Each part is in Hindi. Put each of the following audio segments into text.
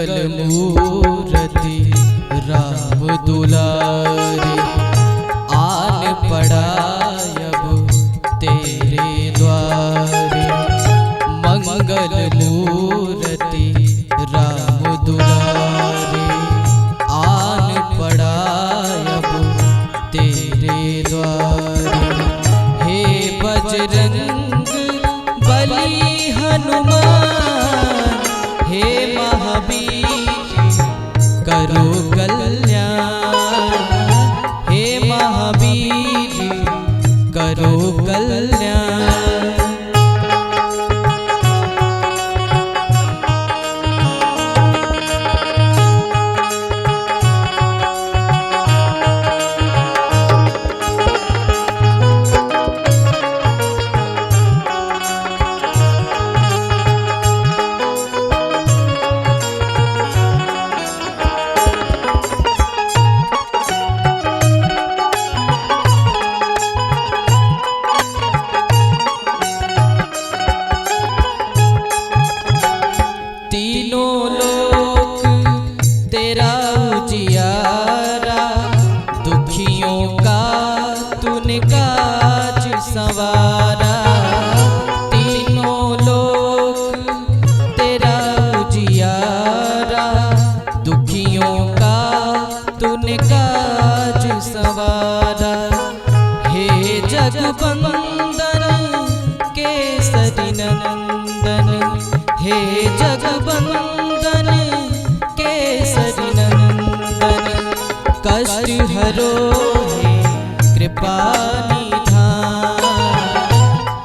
मूर्ति राम दुलारे आन पड़ा अब तेरे द्वारे। मंगल मूर्ति राम दुलारे आन पड़ा अब तेरे द्वारे। हे बजरंग बली हनुमान, हे महावीर करो कल्याण, हे महावीर करो कल्याण। तीनों लोक तेरा उजियारा, दुखियों का तूने काज संवारा। तीनों लोक तेरा उजियारा, दुखियों का तूने काज संवारा। हे जगवंदन केसरी नंदन, हे जगवंदन केसरी नंदन। कष्ट हरो हे कृपा निधान,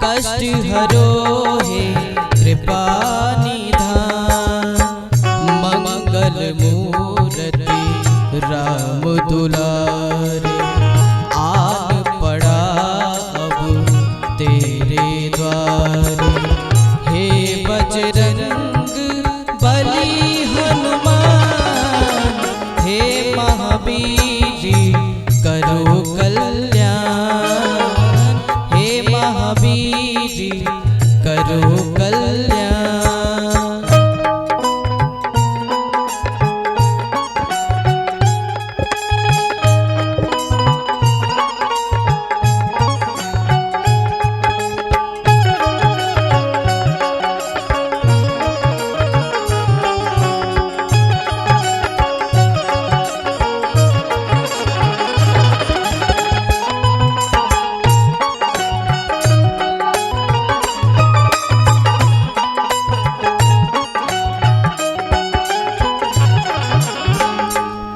कष्ट हरो हे कृपा निधान। मंगल मूर्ति राम दुलारे आन पड़ा अब तेरे द्वारे। हे बजरंग बली हनुमान, हे महावीर करो कल्याण, हे महावीर करो कल्याण।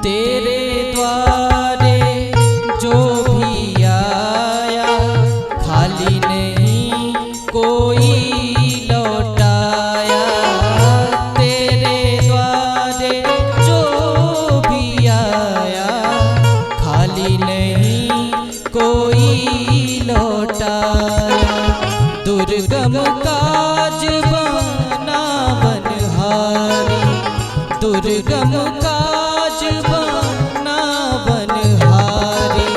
तेरे द्वारे जो भी आया, खाली नहीं कोई लौटाया। तेरे द्वारे जो भी आया, खाली नहीं कोई लौटाया। दुर्गम काज बना बनहारी, दुर्गम काज बना बनहारी।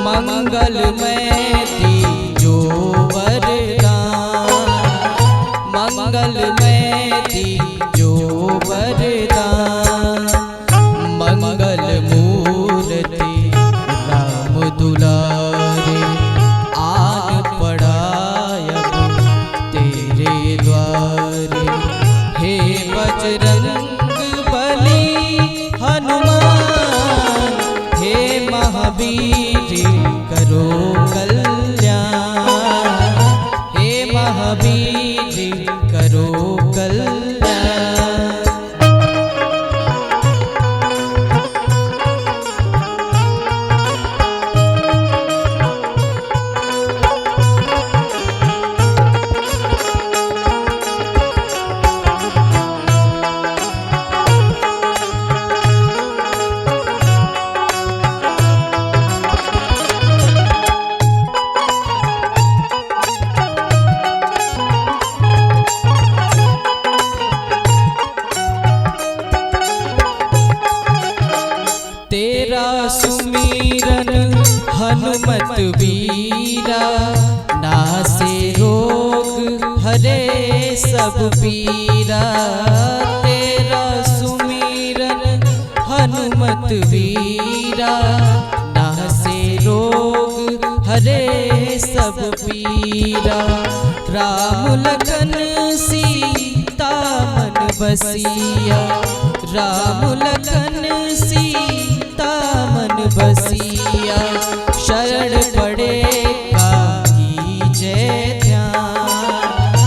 मंगलमय तीजो वरदान, मंगलमय तीजो वरदान। मंगल मूर्ति राम दुलारे आन पड़ा अब तेरे द्वारे। हे बजरंग बली हनुमान, हे महावीर करो कल्याण, हे महावीर करो कल्याण। तेरा सुमिरन हनुमत वीरा, नासे रोग हरे सब पीरा। तेरा सुमिरन हनुमत वीरा, नासे रोग हरे सब पीरा। राम लखन सीता मन बसिया, राम लखन सीता मन बसिया। शरण पड़े का कीजय ध्यान,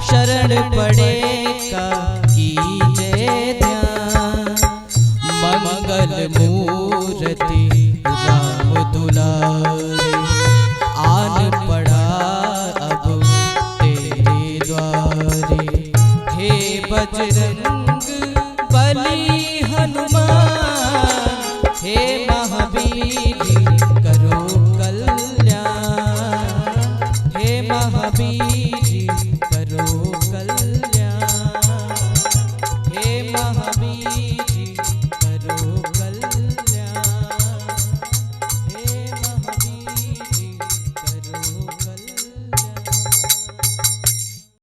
शरण पड़े का कीजय ध्यान। मंगल मूर्ति